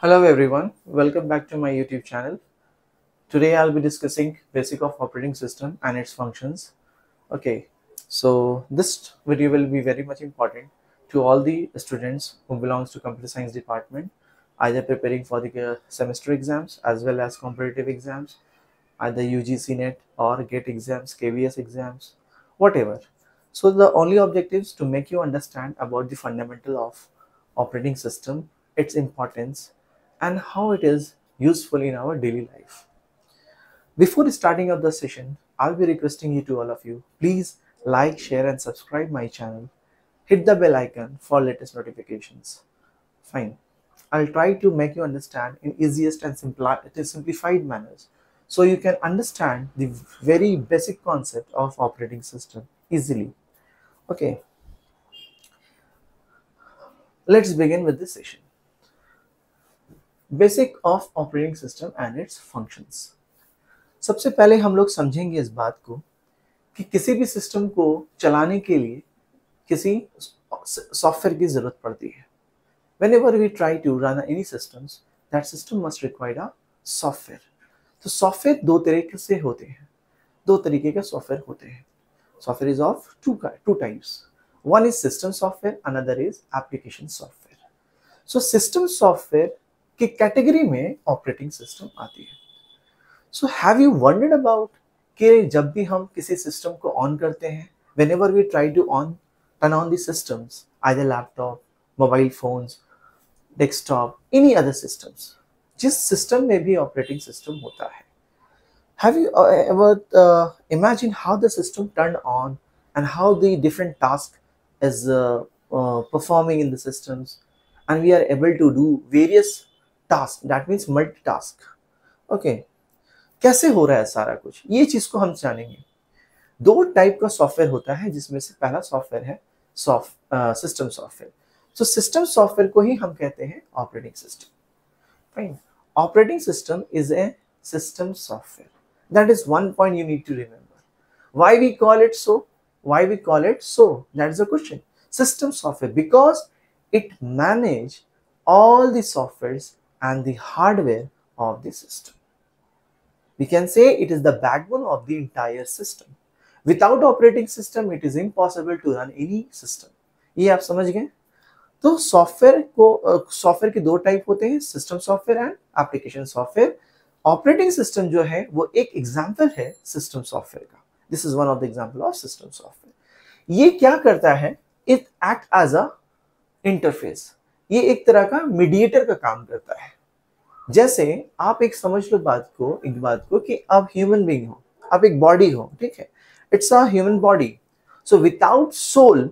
Hello everyone, welcome back to my YouTube channel. Today I'll be discussing basic of operating system and its functions. Okay, so this video will be very much important to all the students who belongs to computer science department, either preparing for the semester exams as well as competitive exams, either UGC NET or GATE exams, KVS exams, whatever. So the only objective is to make you understand about the fundamental of operating system, its importance, and how it is useful in our daily life. Before starting up the session, I'll be requesting you to all of you, please like, share and subscribe my channel. Hit the bell icon for latest notifications. Fine. I'll try to make you understand in easiest and simplified manners so you can understand the very basic concept of operating system easily. Okay, let's begin with this session. Basic of operating system and its functions. सबसे पहले हम लोग समझेंगे इस बात को कि किसी भी सिस्टम को चलाने के लिए किसी सॉफ्टवेयर की जरूरत पड़ती है. Whenever we try to run any systems, that system must require a software. तो सॉफ्टवेयर दो तरीके से होते हैं, दो तरीके के सॉफ्टवेयर होते हैं. Software is of two types. One is system software, another is application software. So system software की कैटेगरी में ऑपरेटिंग सिस्टम आती है. So have you wondered about कि जब भी हम किसी सिस्टम को ऑन करते हैं, whenever we try to turn on the systems, either laptop, mobile phones, desktop, any other systems, जिस सिस्टम में भी ऑपरेटिंग सिस्टम होता है, have you ever imagined how the system turned on and how the different task is performing in the systems, and we are able to do various tasks, that means multitask. Okay, कैसे हो रहा है सारा कुछ, ये चीज को हम जानेंगे. दो टाइप का सॉफ्टवेयर होता है, जिसमें से पहला सॉफ्टवेयर है सिस्टम सॉफ्टवेयर. तो सिस्टम सॉफ्टवेयर को ही हम कहते हैं operating system. Fine. Operating system is a system software. That is one point you need to remember. Why we call it so? Why we call it so? That is the question. System software because it manage all the softwares and the hardware of the system. We can say it is the backbone of the entire system. Without operating system, it is impossible to run any system. ये आप समझ गए? तो software के दो type होते हैं, system software and application software. Operating system जो है वो एक एग्जाम्पल है सिस्टम सॉफ्टवेयर का. This is one of the example of system software. ये क्या करता है? It act as a interface. ये एक तरह का मीडिएटर का काम करता है. जैसे आप एक समझ लो बात को कि आप ह्यूमन बीइंग हो, आप एक बॉडी हो, ठीक है, it's a human body. So without soul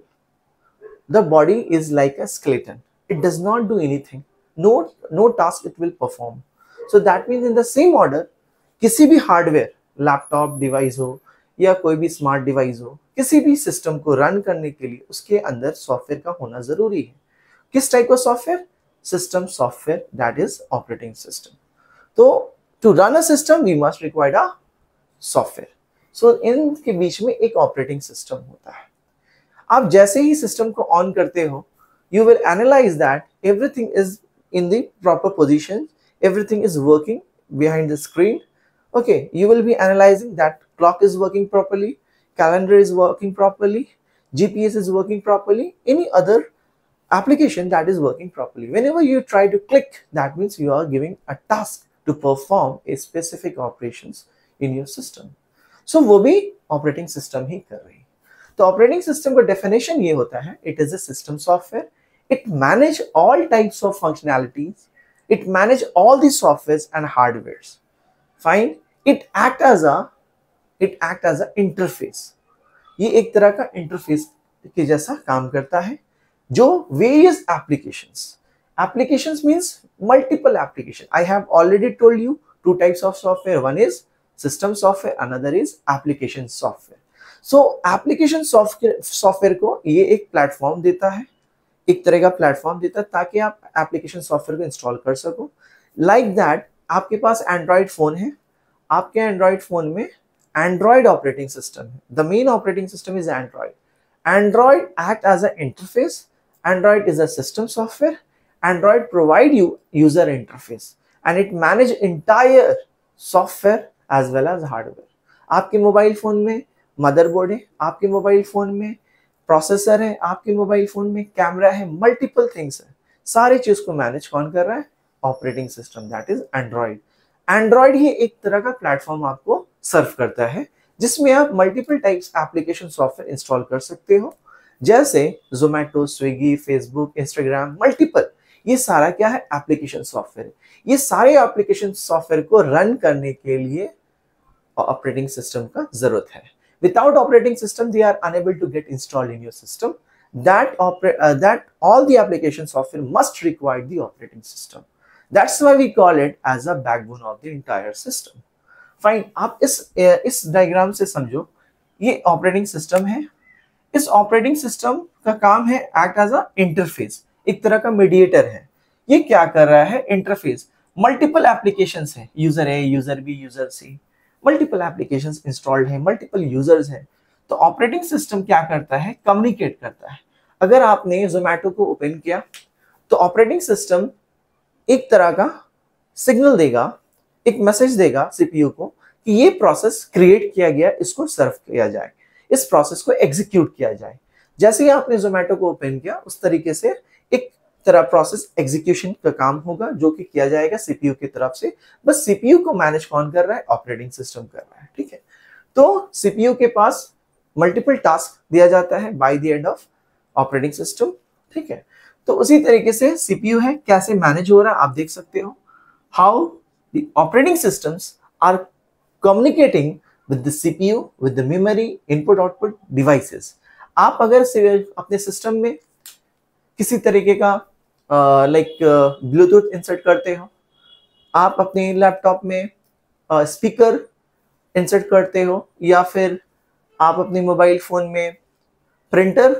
the body is like a skeleton. It does not do anything, no task it will perform. So that means in the same order, किसी भी hardware, laptop device हो या कोई भी smart device हो, किसी भी system को रन करने के लिए उसके अंदर सॉफ्टवेयर का होना जरूरी है. किस टाइप का software? System software, that is operating system. तो to run a system we must require a software. So इनके बीच में एक ऑपरेटिंग सिस्टम होता है. आप जैसे ही सिस्टम को ऑन करते हो, you will analyse that everything is in the proper position, everything is working behind the screen. Okay, you will be analyzing that clock is working properly, calendar is working properly, GPS is working properly, any other application that is working properly. Whenever you try to click, that means you are giving a task to perform a specific operations in your system. So वो भी operating system ही कर रही है. तो operating system का definition ये होता है, it is a system software. It manage all types of functionalities. It manage all the softwares and hardwares. Fine. It act as a interface. ये एक तरह का interface के जैसा काम करता है, जो various applications means multiple application. I have already told you two types of software. One is system software, another is application software. So application software को ये एक प्लेटफॉर्म देता है, एक तरह का प्लेटफॉर्म देता है ताकि आप एप्लीकेशन सॉफ्टवेयर को इंस्टॉल कर सको. लाइक दैट, आपके पास एंड्रॉइड फोन है, आपके एंड्रॉइड फोन में एंड्रॉइड ऑपरेटिंग सिस्टम है. The main operating system is Android. Android act as an interface. Android is a system software Android provide you user interface and it manage entire software as well as hardware. आपके mobile phone में motherboard है, आपके mobile phone में processor है, आपके mobile phone में camera है, multiple things है, सारी चीज को मैनेज कौन कर रहा है? Operating system, that is Android. Android ही एक तरह का प्लेटफॉर्म आपको सर्व करता है जिसमें आप multiple types application software install कर सकते हो, जैसे Zomato, Swiggy, Facebook, Instagram, multiple. ये सारा क्या है? Application software. ये सारे एप्लीकेशन सॉफ्टवेयर को रन करने के लिए ऑपरेटिंग सिस्टम का जरूरत है। Without operating system, they are unable to get installed in your system. That all the application software must require the operating system. That's why we call it as a backbone of the entire system. Fine. आप इस diagram से समझो, ये operating system है। इस operating system का काम है एक्ट एज अ इंटरफेस, एक तरह का मीडिएटर है। ये क्या कर रहा है? इंटरफेस। मल्टीपल एप्लीकेशंस है, यूजर ए, यूजर बी, यूजर सी, मल्टीपल एप्लीकेशंस इंस्टॉल्ड है, मल्टीपल यूजर्स हैं। तो ऑपरेटिंग सिस्टम क्या करता है? कम्युनिकेट करता है। अगर आपने जोमेटो को ओपन किया तो ऑपरेटिंग सिस्टम एक तरह का सिग्नल देगा, एक मैसेज देगा सीपीयू को कि ये प्रोसेस क्रिएट किया गया, इसको सर्व किया जाए, इस प्रोसेस को एग्जीक्यूट किया जाए। जैसे ही आपने जोमेटो को ओपन किया उस तरीके से एक तरह प्रोसेस एग्जीक्यूशन का काम होगा जो कि किया जाएगा सीपीयू की तरफ से। बस सीपीयू को मैनेज कौन कर रहा है? ऑपरेटिंग सिस्टम कर रहा है। ठीक है, तो सीपीयू के पास मल्टीपल टास्क दिया जाता है by the end of operating system. ठीक है, तो उसी तरीके से सीपीयू है कैसे मैनेज हो रहा है आप देख सकते हो। How the operating systems are communicating with the CPU, with the memory, input output devices. आप अगर अपने सिस्टम में किसी तरीके का लाइक ब्लूटूथ इंसर्ट करते हो, आप अपने लैपटॉप में स्पीकर इंसर्ट करते हो, या फिर आप अपने मोबाइल फोन में प्रिंटर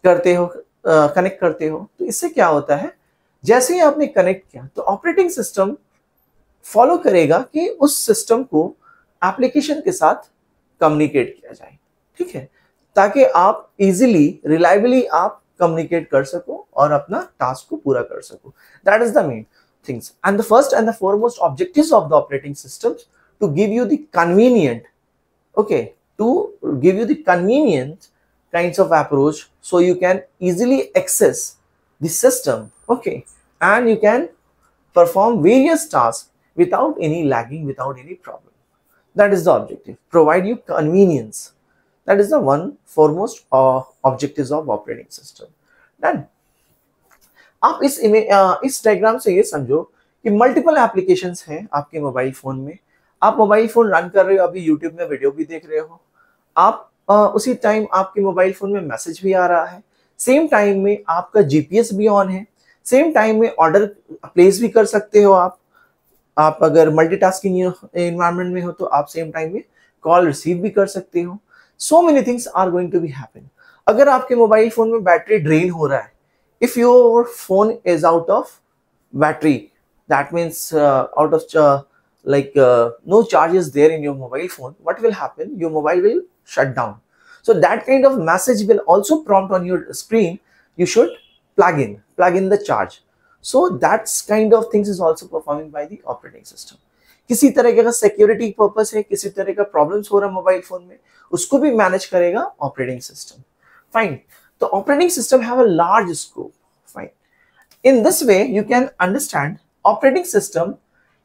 करते हो, कनेक्ट करते हो, तो इससे क्या होता है? जैसे ही आपने कनेक्ट किया तो ऑपरेटिंग सिस्टम फॉलो करेगा कि उस सिस्टम को एप्लीकेशन के साथ कम्युनिकेट किया जाए। ठीक है, ताकि आप इजीली, रिलायबली आप कम्युनिकेट कर सको और अपना टास्क को पूरा कर सको। That is the main things and the first and the foremost objectives of the operating systems to give you the convenient, okay, to give you the convenient kinds of approach so you can easily access the system, okay, and you can perform various tasks without any lagging, without any problem. That is the objective, provide you convenience. That is the one foremost objectives of operating system. Done. आप इस diagram से ये समझो कि multiple applications हैं आपके mobile phone में। आप मोबाइल फोन रन कर रहे हो, अभी यूट्यूब में वीडियो भी देख रहे हो, आप उसी टाइम आपके मोबाइल फोन में मैसेज भी आ रहा है, सेम टाइम में आपका जीपीएस भी ऑन है, सेम टाइम में ऑर्डर प्लेस भी कर सकते हो आप अगर मल्टीटास्किंग एनवायरनमेंट में हो तो आप सेम टाइम में कॉल रिसीव भी कर सकते हो। So many things are going to be happen. अगर आपके मोबाइल फोन में बैटरी ड्रेन हो रहा है, if your phone is out of battery, that means out of no charge is there in your mobile phone, what will happen? Your mobile will shut down. So that kind of message will also prompt on your screen, you should plug in the charge. So that kind of things is also performing by the operating system. किसी तरह का security purpose है, किसी तरह का problems हो रहा है मोबाइल फोन में, उसको भी मैनेज करेगा ऑपरेटिंग सिस्टम। फाइन, तो operating system have a large scope. Fine, in this way you can understand operating system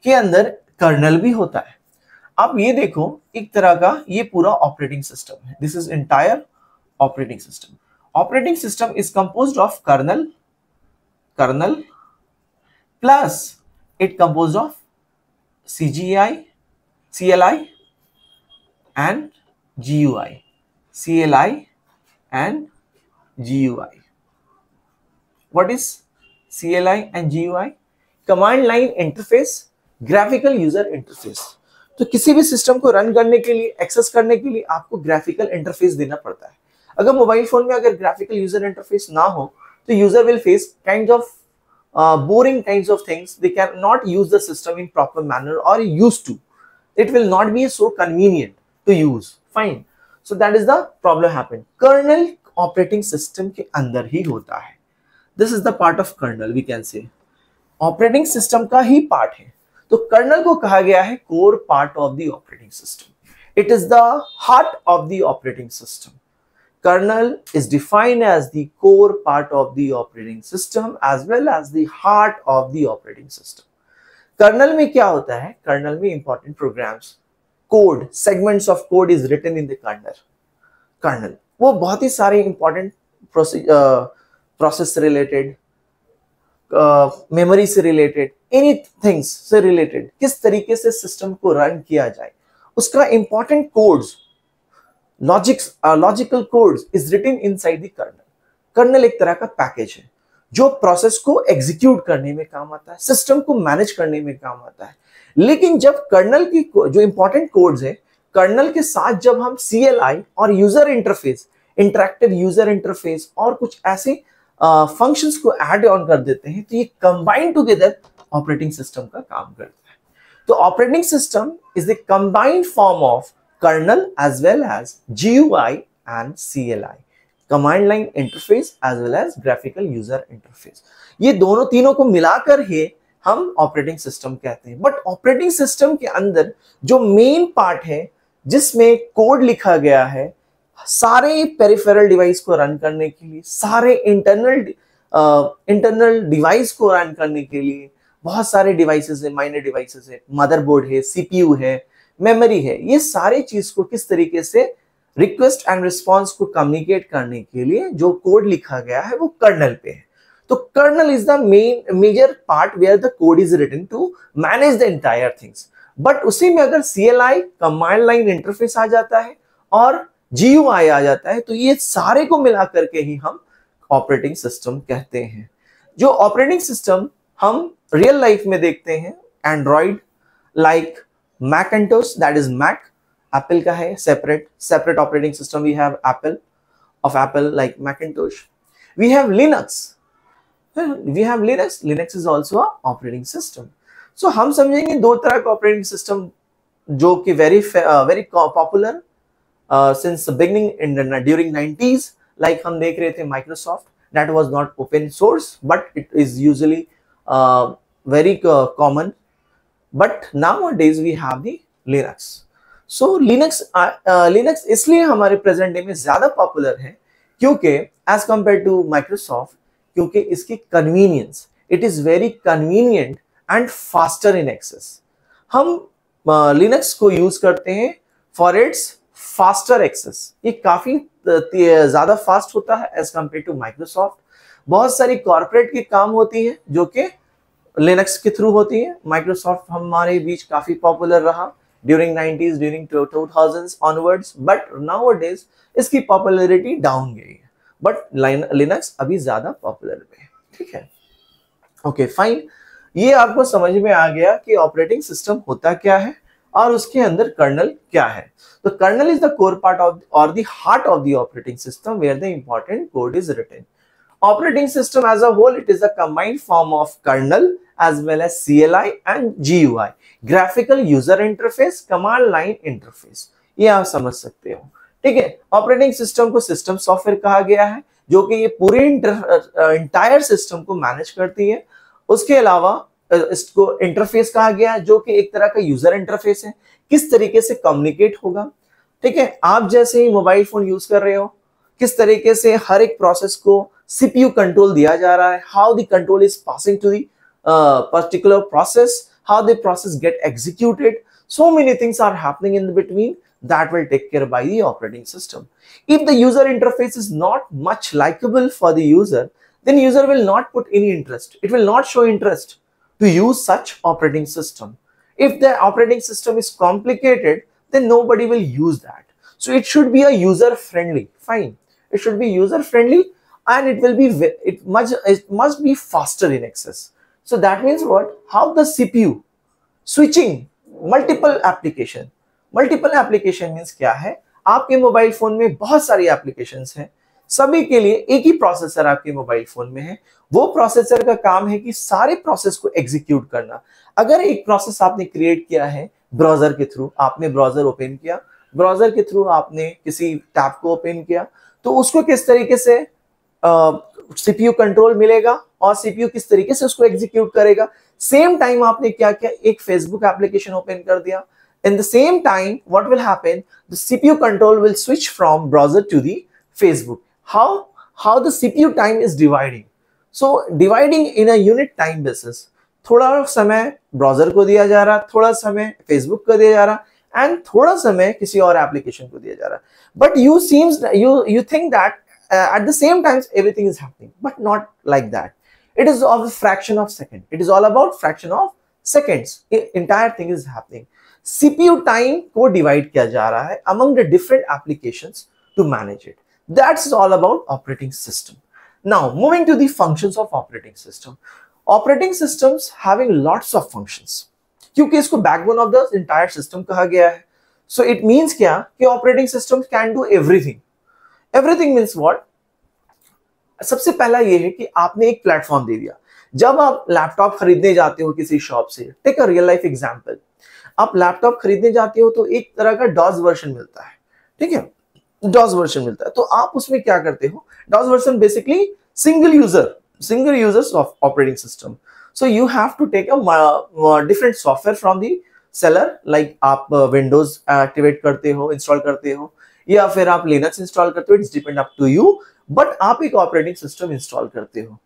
के अंदर कर्नल भी होता है। आप ये देखो, एक तरह का ये पूरा ऑपरेटिंग सिस्टम है, this is entire operating system. Operating system is composed of kernel plus it composed of CGI, CLI and GUI, CLI and GUI. What is CLI and GUI? Command line interface, graphical user interface. तो किसी भी system को run करने के लिए, access करने के लिए आपको ग्राफिकल इंटरफेस देना पड़ता है। अगर मोबाइल फोन में अगर ग्राफिकल यूजर इंटरफेस ना हो तो user will face kind of boring kinds of things. They cannot use the system in proper manner or used to. It will not be so convenient to use. Fine. So that is the problem happen. Kernel operating system के अंदर ही होता है। This is the part of kernel, we can say operating system का ही part है। तो colonel को कहा गया है core part of the operating system. It is the heart of the operating system. Kernel is defined as the core part of the operating system as well as the heart of the operating system. Kernel में क्या होता है? Kernel में important programs, code, segments of code is written in the kernel. वो बहुत ही सारे important process related, memory से related, anything से related, किस तरीके से system को run किया जाए, उसका important codes, logical codes is written inside the kernel. Kernel एक तरह का पैकेज है जो प्रोसेस को एग्जीक्यूट करने में काम आता है, सिस्टम को मैनेज करने में काम आता है। लेकिन जब कर्नल की जो इंपॉर्टेंट कोड्स है, कर्नल के साथ जब हम CLI और user interface, interactive user interface और कुछ ऐसे फंक्शंस को ऐड ऑन कर देते हैं, तो ये कंबाइन टुगेदर ऑपरेटिंग सिस्टम का काम करता है। तो operating system is the combined form of kernel as well as GUI and CLI, command line interface as well as graphical user interface। ये दोनों तीनों को मिलाकर ही हम ऑपरेटिंग सिस्टम कहते हैं। बट ऑपरेटिंग सिस्टम के अंदर जो मेन पार्ट है जिसमें कोड लिखा गया है सारे पेरिफेरल डिवाइस को रन करने के लिए, सारे इंटरनल डिवाइस को रन करने के लिए, बहुत सारे डिवाइसेस है, माइनर डिवाइसेस है, मदरबोर्ड है, CPU है, मेमोरी है, ये सारे चीज को किस तरीके से रिक्वेस्ट एंड रिस्पॉन्स को कम्युनिकेट करने के लिए जो कोड लिखा गया है वो कर्नल पे है। तो kernel is the major part where the code is written to manage the entire things. But उसी में अगर CLI कमांड लाइन इंटरफेस आ जाता है और GUI आ जाता है, तो ये सारे को मिला करके ही हम ऑपरेटिंग सिस्टम कहते हैं। जो ऑपरेटिंग सिस्टम हम रियल लाइफ में देखते हैं, Android like Macintosh, that is Mac, Apple का है separate operating system। We have Apple like Macintosh। We have Linux। Linux is also a operating system। So हम समझेंगे दो तरह का ऑपरेटिंग सिस्टम जो कि very popular since the beginning during 90s। like हम देख रहे थे Microsoft, that was not open source but it is usually very common। But nowadays we have the Linux। So Linux इसलिए हमारे प्रेजेंट डे में ज्यादा पॉपुलर है क्योंकि as compared to Microsoft, क्योंकि इसकी convenience, it is very convenient and faster in excess. हम Linux को यूज करते हैं फॉर इट्स फास्टर एक्सेस। ये काफी ज्यादा फास्ट होता है एज कंपेयर टू माइक्रोसॉफ्ट। बहुत सारी कॉर्पोरेट की काम होती है जो कि लिनक्स के थ्रू होती है। माइक्रोसॉफ्ट हमारे बीच काफी पॉपुलर रहा during 90s, during 2000s onwards, but nowadays इसकी पॉपुलैरिटी डाउन गई है, बट लिनक्स अभी ज्यादा पॉपुलर है। ठीक है, ओके फाइन। ये आपको समझ में आ गया कि ऑपरेटिंग सिस्टम होता क्या है और उसके अंदर कर्नल क्या है। तो kernel is the core part of or the heart of the operating system where the important code is written. Operating system as a whole, it is a combined form of kernel as well as CLI and GUI, graphical user interface, command line interface। ये आप समझ सकते हो। ठीक है, operating system को system software कहा गया है जो कि ये पूरे इंटायर सिस्टम को मैनेज करती है। उसके अलावा इसको इंटरफेस कहा गया है जो कि एक तरह का यूजर इंटरफेस है, किस तरीके से कम्युनिकेट होगा। ठीक है, आप जैसे ही मोबाइल फोन यूज कर रहे हो, किस तरीके से हर एक प्रोसेस को CPU कंट्रोल दिया जा रहा है, how the control is passing to the particular process, how the process get executed, so many things are happening in between that will take care by the operating system. If the user interface is not much likable for the user, then user will not put any interest, it will not show interest to use such operating system. If the operating system is complicated, then nobody will use that. So it should be a user friendly, fine, it should be user friendly and it must be faster in access. So that means what? How the CPU switching multiple application means क्या है? आपके mobile phone में बहुत सारी applications हैं, सभी के लिए एक ही प्रोसेसर आपके मोबाइल फोन में है। वो प्रोसेसर का काम है कि सारे प्रोसेस को एग्जीक्यूट करना। अगर एक प्रोसेस आपने क्रिएट किया है ब्राउजर के थ्रू, आपने ब्राउजर ओपन किया, ब्राउजर के थ्रू आपने किसी टैब को ओपन किया, तो उसको किस तरीके से सीपीयू कंट्रोल मिलेगा और सीपीयू किस तरीके से उसको एग्जीक्यूट करेगा। सेम टाइम आपने क्या किया, एक फेसबुक एप्लीकेशन ओपन कर दिया, in the same time what will happen, the CPU control will switch from browser to the Facebook. How the CPU time is dividing, so dividing in a unit time basis, थोड़ा समय browser को दिया जा रहा, थोड़ा समय Facebook को दिया जा रहा एंड थोड़ा समय किसी और एप्लीकेशन को दिया जा रहा। But you think that at the same time everything is happening, but not like that. It is of a fraction of second. It is all about fraction of seconds. Entire thing is happening. CPU time को divide किया जा रहा है among the different applications to manage it. That's all about operating system. Now moving to the functions of operating system. Operating systems having lots of functions. क्योंकि इसको backbone of the entire system कहा गया है. So it means क्या कि operating systems can do everything. Everything means what? सबसे पहला ये है कि आपने एक प्लेटफॉर्म दे दिया। जब आप लैपटॉप खरीदने जाते हो किसी शॉप से, take a real life example, आप लैपटॉप खरीदने जाते हो तो एक तरह का डॉस वर्जन मिलता है, ठीक है, डॉस वर्जन मिलता है। तो आप उसमें क्या करते हो, DOS version basically single user operating system. So you have to take a different software from the seller, like आप विंडोज एक्टिवेट करते हो, इंस्टॉल करते हो, या फिर आप लिनक्स इंस्टॉल करते हो, it's depend up to you, but आप एक ऑपरेटिंग सिस्टम इंस्टॉल करते हो।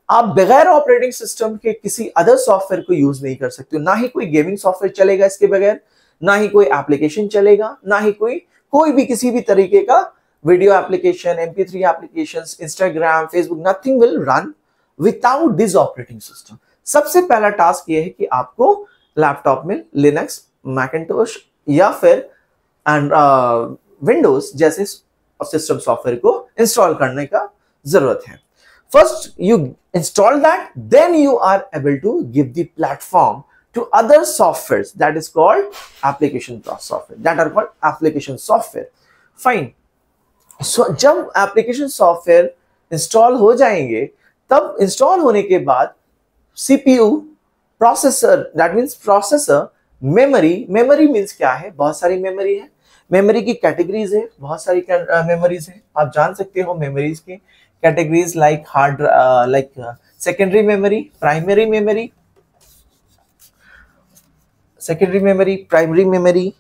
आप बगैर ऑपरेटिंग सिस्टम के किसी अदर सॉफ्टवेयर को यूज नहीं कर सकते हो, ना ही कोई गेमिंग सॉफ्टवेयर चलेगा इसके बगैर, ना ही कोई एप्लीकेशन चलेगा, ना ही कोई भी किसी भी तरीके का video application, MP3 applications, Instagram, Facebook, nothing will run without this operating system. सबसे पहला टास्क ये है कि आपको लैपटॉप में लिनक्स, मैकिंटोश या फिर विंडोज जैसे सिस्टम सॉफ्टवेयर को इंस्टॉल करने का जरूरत है। First you install that, then you are able to give the platform to other softwares, that is called application software, that are called application software. Fine. So जब application software install हो जाएंगे, तब install होने के बाद CPU, processor, that means processor, memory means क्या है, बहुत सारी memory है, मेमोरी की कैटेगरीज है, बहुत सारी मेमोरीज है, आप जान सकते हो मेमोरीज की categories, like hard, like secondary memory, primary memory, primary memory.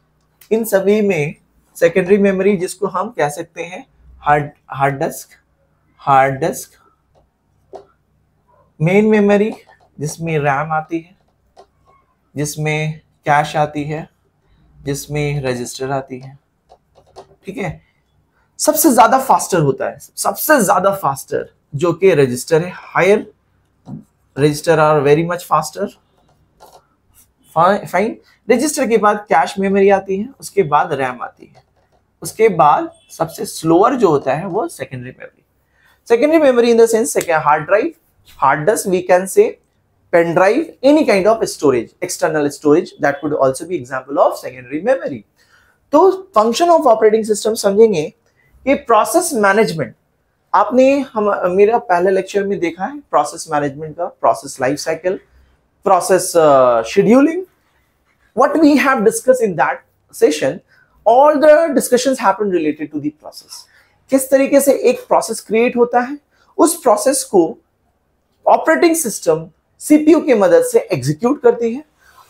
इन सभी में सेकेंडरी मेमोरी जिसको हम कह सकते हैं हार्ड डिस्क, मेन मेमोरी जिसमें रैम आती है, जिसमें कैश आती है, जिसमें रजिस्टर आती है, ठीक है। सबसे ज्यादा फास्टर होता है, सबसे ज्यादा फास्टर जो कि रजिस्टर है, higher register are very much faster. Fine. Register के बाद कैश मेमोरी आती है, उसके बाद रैम आती है, उसके बाद सबसे स्लोअर जो होता है वो secondary memory in the sense hard drive, hard disk, we can say pen drive, any kind of storage, external storage, that could also be example of secondary memory. तो function of operating system समझेंगे कि process management, आपने मेरा पहले lecture में देखा है process management का, process life cycle, process scheduling. What we have discussed in that session, all the discussions happen related to the process. किस तरीके से एक process create होता है, उस process को operating system सीपीयू की मदद से एग्जीक्यूट करती है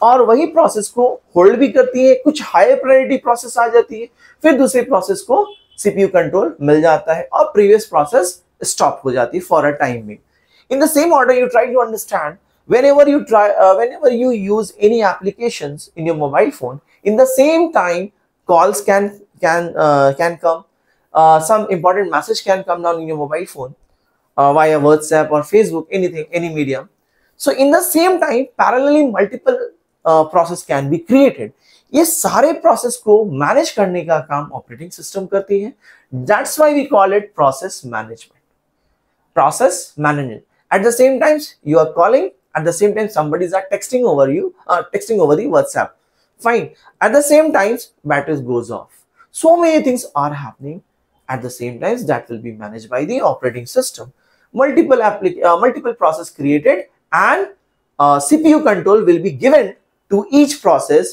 और वही प्रोसेस को होल्ड भी करती है, कुछ हाई प्रायोरिटी प्रोसेस आ जाती है, फिर दूसरे प्रोसेस को सीपीयू कंट्रोल मिल जाता है और प्रीवियस प्रोसेस स्टॉप हो जाती है फॉर अ टाइम में। In the same order you try to understand whenever you use any applications in your mobile phone, in the same time calls can come, some important message can come down in your mobile phone via WhatsApp or Facebook, anything, any medium. So in the same time parallelly multiple process can be created. ये सारे process को manage करने का काम operating system करती है। That's why we call it process management. Process management. At the same time you are calling, at the same time somebody is texting over you, texting over the WhatsApp. Fine. At the same time battery goes off. So many things are happening at the same time that will be managed by the operating system. Multiple process created and CPU control will be given to each process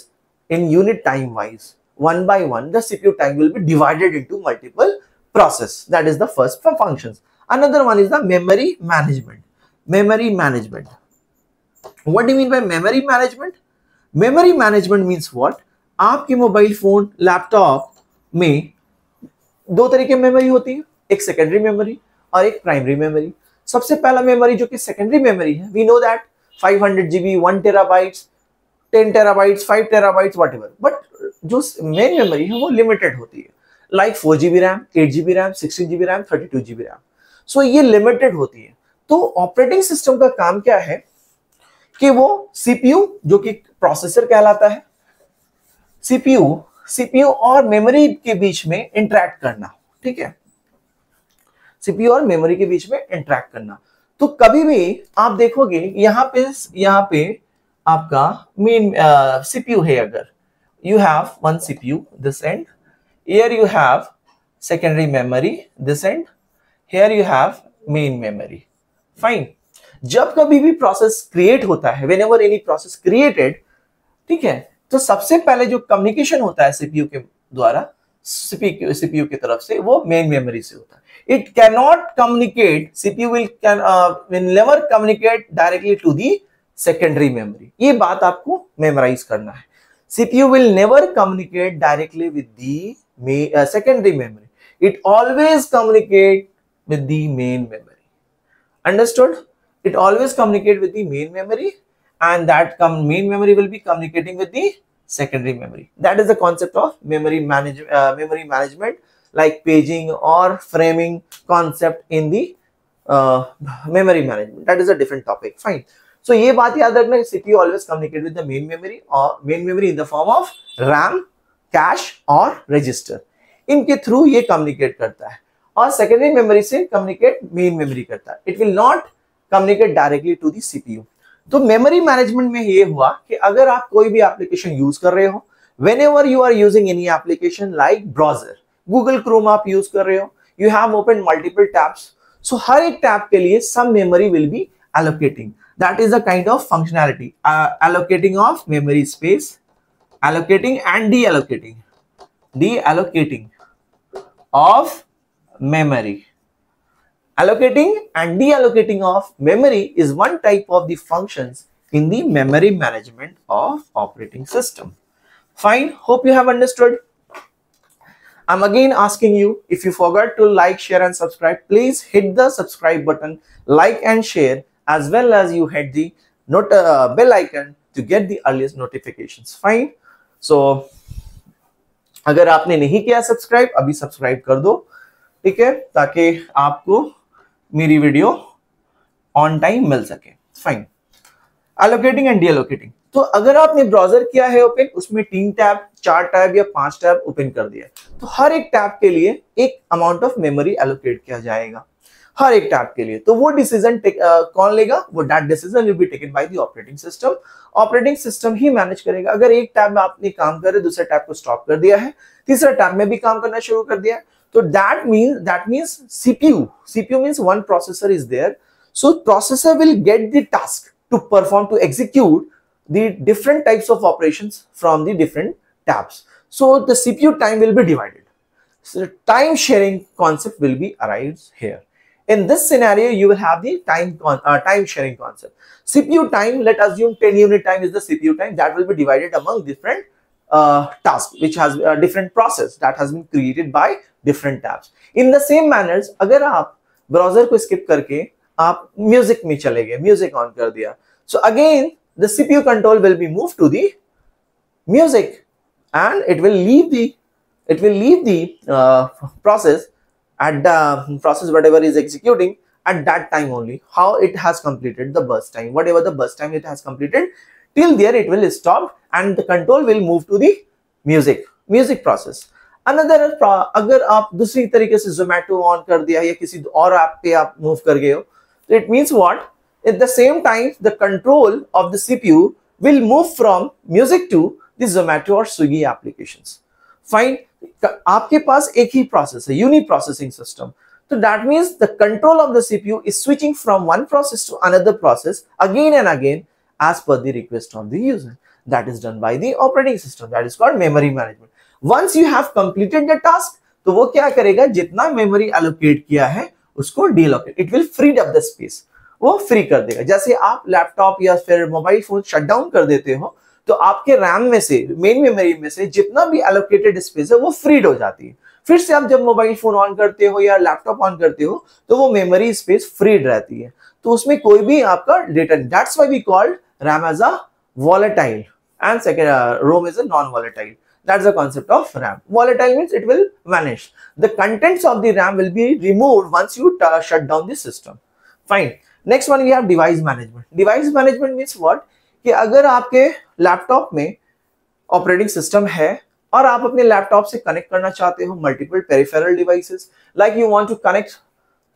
in unit time wise. One by one, the CPU time will be divided into multiple process. That is the first functions. Another one is the memory management. Memory management. What do you mean by memory management? Memory management means what? आपके mobile phone laptop में दो तरह की memory होती है, एक secondary memory और एक प्राइमरी मेमोरी। सबसे पहला मेमोरी जो कि सेकेंडरी मेमोरी है, we know that 500 GB, 1 terabytes, 10 terabytes, 5 terabytes, whatever. But जो मेन मेमोरी है वो लिमिटेड होती है, like 4 GB RAM, 8 GB RAM, 16 GB RAM, 32 GB RAM. So ये लिमिटेड होती है। तो ऑपरेटिंग सिस्टम का काम क्या है कि वो सीपीयू जो कि प्रोसेसर कहलाता है, सीपीयू और मेमोरी के बीच में इंटरैक्ट करना, ठीक है, सीपीयू और मेमोरी के बीच में इंटरैक्ट करना। तो कभी भी आप देखोगे यहाँ पे आपका मेन सीपीयू है, अगर you have one CPU this end, here you have secondary memory this end, here you have main memory, fine। जब कभी भी प्रोसेस क्रिएट होता है, whenever any process created, ठीक है, तो सबसे पहले जो कम्युनिकेशन होता है सीपीयू के द्वारा सीपीयू की तरफ से, वो मेन मेमोरी से होता है। It can not communicate, CPU will never communicate directly to the secondary memory. ये बात आपको मेमोराइज करना है। CPU will never communicate directly with the secondary memory. It always communicate with the main memory. Understood? It always communicate with the main memory, and that main memory will be communicating with the secondary memory. That is the concept of memory management, like paging or framing concept in the memory management. That is a different topic. Fine. So ये बात याद रखना, CPU always communicate with the main memory, और main memory in the form of RAM, cache और register। इनके through ये communicate करता है, और secondary memory से communicate main memory करता है। It will not communicate directly to the CPU। तो memory management में ये हुआ कि अगर आप कोई भी application use कर रहे हो, whenever you are using any application like browser, Google Chrome आप use कर रहे हो, you have opened multiple tabs, so हर एक tab के लिए some memory will be allocating। That is a kind of functionality, allocating of memory space, allocating and deallocating of memory. Allocating and deallocating of memory is one type of the functions in the memory management of operating system. Fine, hope you have understood. I'm again asking you, if you forgot to like, share and subscribe, please hit the subscribe button, like and share, as well as you hit the bell icon to get the earliest notifications. Fine. So अगर आपने नहीं किया subscribe, अभी subscribe कर दो, ठीक है, ताकि आपको मेरी वीडियो ऑन टाइम मिल सके। फाइन। एलोकेटिंग एंड डीएलोकेटिंग, तो अगर आपने ब्राउजर किया है ओपन, उसमें 3 टैब, 4 टैब या 5 टैब ओपन कर दिया, तो हर एक टैब के लिए एक अमाउंट ऑफ मेमोरी एलोकेट किया जाएगा, हर एक टैब के लिए। तो वो डिसीजन कौन लेगा? वो that decision will be taken by the operating system. Operating system he manage करेगा। अगर एक टैब में आपने काम कर रहे, दूसरे टैब को स्टॉप कर दिया है, तीसरा टैब में भी काम करना शुरू कर दिया है, तो that means CPU means one processor is there, so processor will get the task to perform, to execute the different types of operations from the different tabs. So the CPU time will be divided. So time sharing concept will be arrives here. In this scenario, you will have the time sharing concept. CPU time, let us assume 10 unit time is the CPU time, that will be divided among different tasks, which has a different process that has been created by different tabs. In the same manners, अगर आप browser को skip करके आप music में चले गए, music on कर दिया, so again the CPU control will be moved to the music, and it will leave the process at the process whatever is executing at that time only, how it has completed the burst time, whatever the burst time it has completed, till there it will stop and the control will move to the music process. Another, अगर आप दूसरी तरीके से Zomato on कर दिया या किसी और ऐप पे आप मूव कर गए हो, तो it means what? At the same time, the control of the CPU will move from music to the Zomato or Swiggy applications. Fine. आपके पास एक ही प्रोसेस है, यूनि प्रोसेसिंग सिस्टम, तो that means the control of the CPU is switching from one process to another process again and again as per the request of the user. That is done by the operating system. That is called memory management. Once you have completed the task, तो वो क्या करेगा? जितना memory allocate किया है उसको deallocate, it will free up the space, वो free कर देगा। जैसे आप लैपटॉप या फिर मोबाइल फोन शट डाउन कर देते हो तो आपके रैम में से, मेन मेमोरी में से जितना भी एलोकेटेड स्पेस है वो फ्रीड हो जाती है। फिर से आप जब मोबाइल फोन ऑन करते हो या लैपटॉप ऑन करते हो तो वो मेमोरी स्पेस फ्रीड रहती है, तो उसमें कोई भी आपका data, that's why we called RAM as a volatile and second ROM is a non-volatile. That's the concept of RAM. Volatile means it will vanish. The contents of the RAM will be removed once you shut down the system. Fine. Next one we have device management. Device management means what? कि अगर आपके laptop में operating system है और आप अपने laptop से connect करना चाहते हो multiple peripheral devices, like you want to connect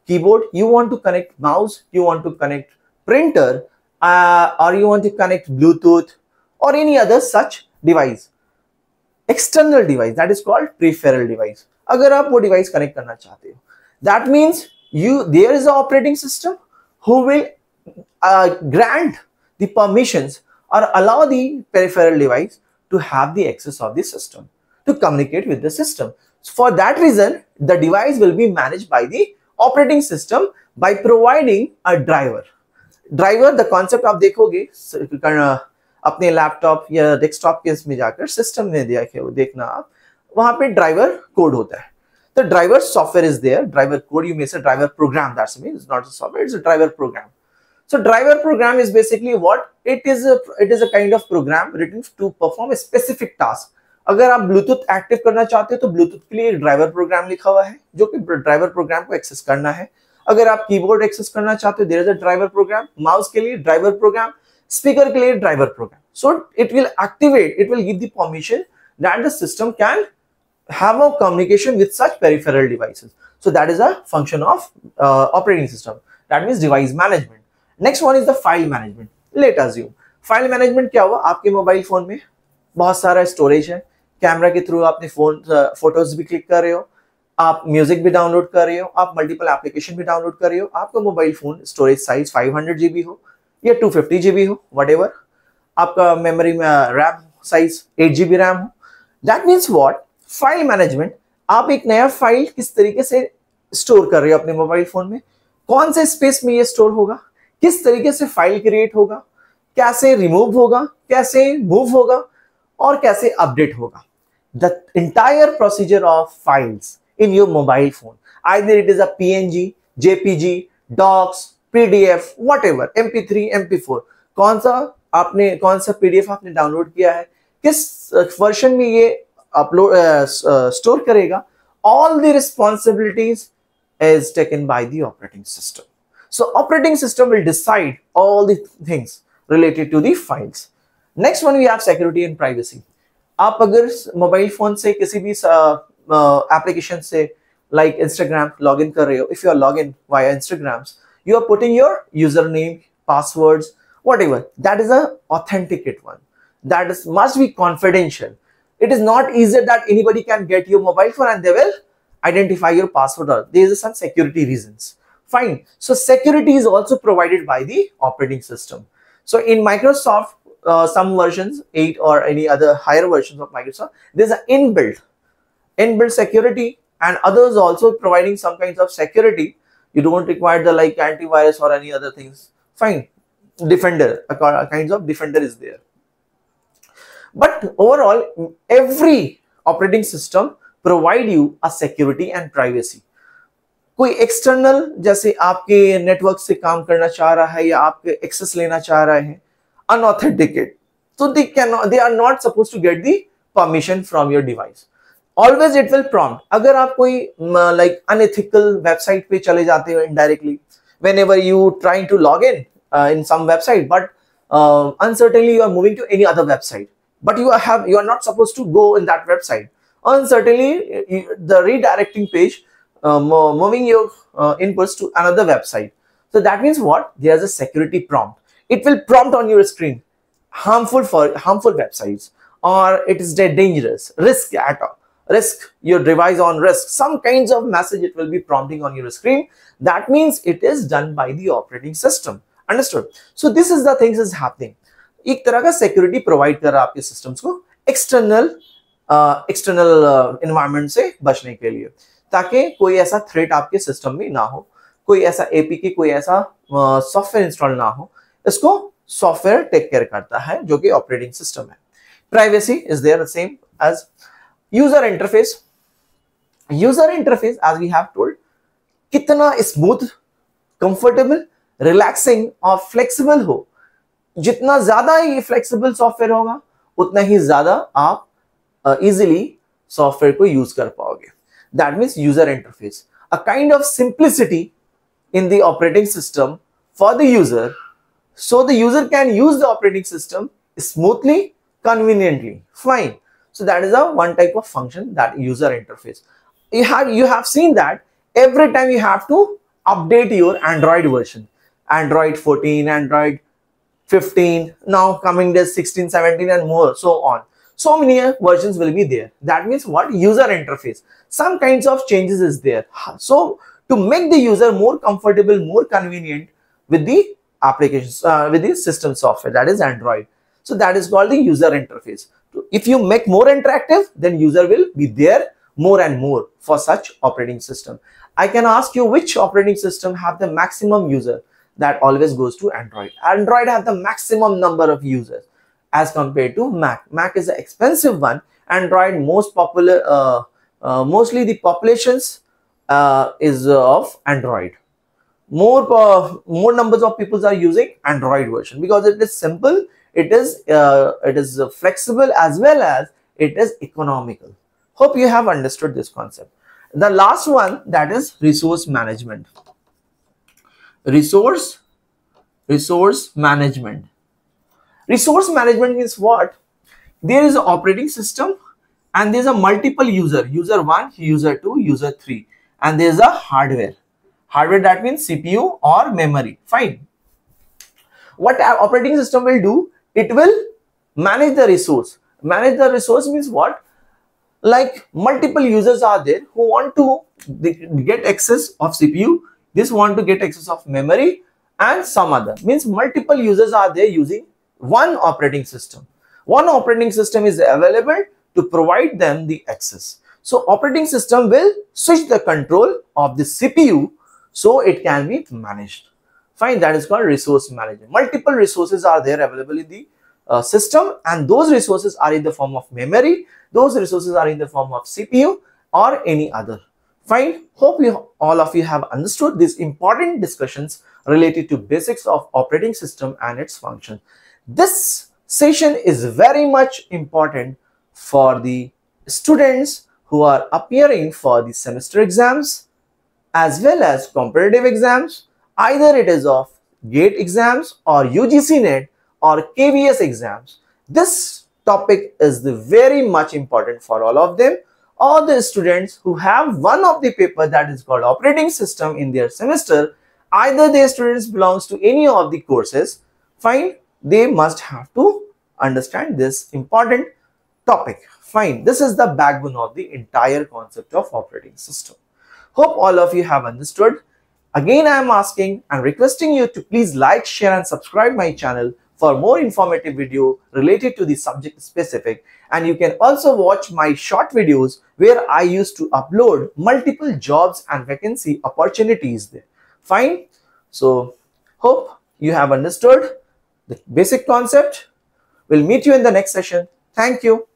keyboard, you want to connect mouse, you want to connect printer, or you want to connect Bluetooth or any other such device, external device, that is called peripheral device. अगर आप वो device connect करना चाहते हो, that means there is an operating system who will grant the permissions or allow the peripheral device to have the access of the system to communicate with the system. For that reason, the device will be managed by the operating system by providing a driver. Driver, the concept आप देखोगे अपने laptop या desktop के इसमें जाकर system में देखना आप, वहां पे ड्राइवर कोड होता है। तो driver software is there, driver code, you may say driver program, that's mean it's not a software, it's a driver program. So driver program is basically what it is a kind of program written to perform a specific task. अगर आप Bluetooth active करना चाहते हो तो Bluetooth के लिए एक driver programme लिखा हुआ है जो कि ड्राइवर प्रोग्राम को एक्सेस करना है. अगर आप कीबोर्ड एक्सेस करना चाहते हो, there is a driver program. Mouse के लिए ड्राइवर प्रोग्राम, स्पीकर के लिए driver program. So it will activate, it will give the permission that the system can have a communication with such peripheral devices. So that is a function of operating system. That means device management. Next one is the file management. Let us assume file management क्या हुआ, आपके mobile phone में बहुत सारा storage है, camera के through आपने photos भी क्लिक कर रहे हो, आप म्यूजिक भी डाउनलोड कर रहे हो, आप मल्टीपल एप्लीकेशन भी डाउनलोड कर रहे हो. आपका mobile phone storage size 500 GB हो या 250 GB हो, whatever. आपका मेमोरी में रैम साइज 8 GB रैम हो. That means what, file management, आप एक नया फाइल किस तरीके से स्टोर कर रहे हो अपने मोबाइल फोन में, कौन से स्पेस में ये स्टोर होगा, किस तरीके से फाइल क्रिएट होगा, कैसे रिमूव होगा, कैसे मूव होगा और कैसे अपडेट होगा. The entire procedure of files in your mobile phone, either it is a PNG, JPG, docs, PDF, whatever, MP3, MP4, कौन सा PDF आपने डाउनलोड किया है, किस वर्जन में ये अपलोड स्टोर करेगा, all the responsibilities is taken by the operating system. So operating system will decide all the things related to the files. Next one we have security and privacy. आप अगर mobile phone से किसी भी application से like Instagram login कर रहे हो, if you are login via Instagrams, you are putting your username, passwords, whatever. That is a authenticate one. That is must be confidential. It is not easy that anybody can get your mobile phone and they will identify your password. There is some security reasons. Fine. So security is also provided by the operating system. So in Microsoft, some versions 8 or any other higher versions of Microsoft, there's an inbuilt security, and others also providing some kinds of security. You don't require the like antivirus or any other things. Fine. Defender, a kinds of defender is there. But overall, every operating system provide you a security and privacy. कोई external जैसे आपके network से काम करना चाह रहा है या आपके एक्सेस लेना चाह रहे हैं अनऑथेंटिकेट, तो they are not supposed to get the permission from your device. Always it will prompt. अगर आप कोई like unethical वेबसाइट पे चले जाते हो indirectly, whenever you trying to log in some website, but uncertainly you are moving to any other website, but you are not supposed to go in that website. Uncertainly, the redirecting page moving your inputs to another website. So that means what? There is a security prompt. It will prompt on your screen harmful websites, or it is dangerous, risk your device on risk. Some kinds of message it will be prompting on your screen. That means it is done by the operating system. Understood? So this is the things is happening. एक तरह का security provide कर रहा है आपके systems को external environment से बचने के लिए, ताकि कोई ऐसा थ्रेट आपके सिस्टम में ना हो. कोई ऐसा एपीके, कोई ऐसा सॉफ्टवेयर इंस्टॉल ना हो, इसको सॉफ्टवेयर टेक केयर करता है जो कि ऑपरेटिंग सिस्टम है। Privacy is there same as user interface. User interface as we have told, कितना स्मूथ, कंफर्टेबल, रिलैक्सिंग और फ्लेक्सिबल हो, जितना ज्यादा ये फ्लेक्सिबल सॉफ्टवेयर होगा उतना ही ज्यादा आप इजीली सॉफ्टवेयर को यूज कर पाओगे। That means user interface, a kind of simplicity in the operating system for the user, so the user can use the operating system smoothly, conveniently. Fine. So that is a one type of function, that user interface. You have seen that every time you have to update your Android version, Android 14, Android 15, now coming this 16, 17 and more, so on. So many versions will be there. That means what? User interface. Some kinds of changes is there. So to make the user more comfortable, more convenient with the applications, with the system software, that is Android. So that is called the user interface. If you make more interactive, then user will be there more and more for such operating system. I can ask you which operating system have the maximum user. That always goes to Android. Android have the maximum number of users as compared to Mac. Mac is an expensive one. Android most popular, mostly the populations is of Android. More numbers of people are using Android version because it is simple, it is flexible, as well as it is economical. Hope you have understood this concept. The last one, that is resource management. Resource management. Resource management means what? There is an operating system and there is a multiple user 1, user 2, user 3, and there is a hardware. That means CPU or memory. Fine. What our operating system will do? It will manage the resource. Manage the resource means what? Like multiple users are there who want to get access of CPU, this want to get access of memory, and some other. Means multiple users are there using one operating system. One operating system is available to provide them the access. So operating system will switch the control of the CPU so it can be managed. Fine, that is called resource management. Multiple resources are there available in the system, and those resources are in the form of memory, those resources are in the form of CPU or any other. Fine, hope all of you have understood these important discussions related to basics of operating system and its function. This session is very much important for the students who are appearing for the semester exams as well as competitive exams, either it is of GATE exams or UGC NET or KVS exams. This topic is very much important for all of them. All the students who have one of the paper that is called operating system in their semester, either the students belongs to any of the courses, fine, they must have to understand this important topic. Fine, this is the backbone of the entire concept of operating system. Hope all of you have understood. Again, I am asking and requesting you to please like, share and subscribe my channel for more informative video related to the subject specific, and you can also watch my short videos where I used to upload multiple jobs and vacancy opportunities there. Fine. So hope you have understood the basic concept. We'll meet you in the next session. Thank you.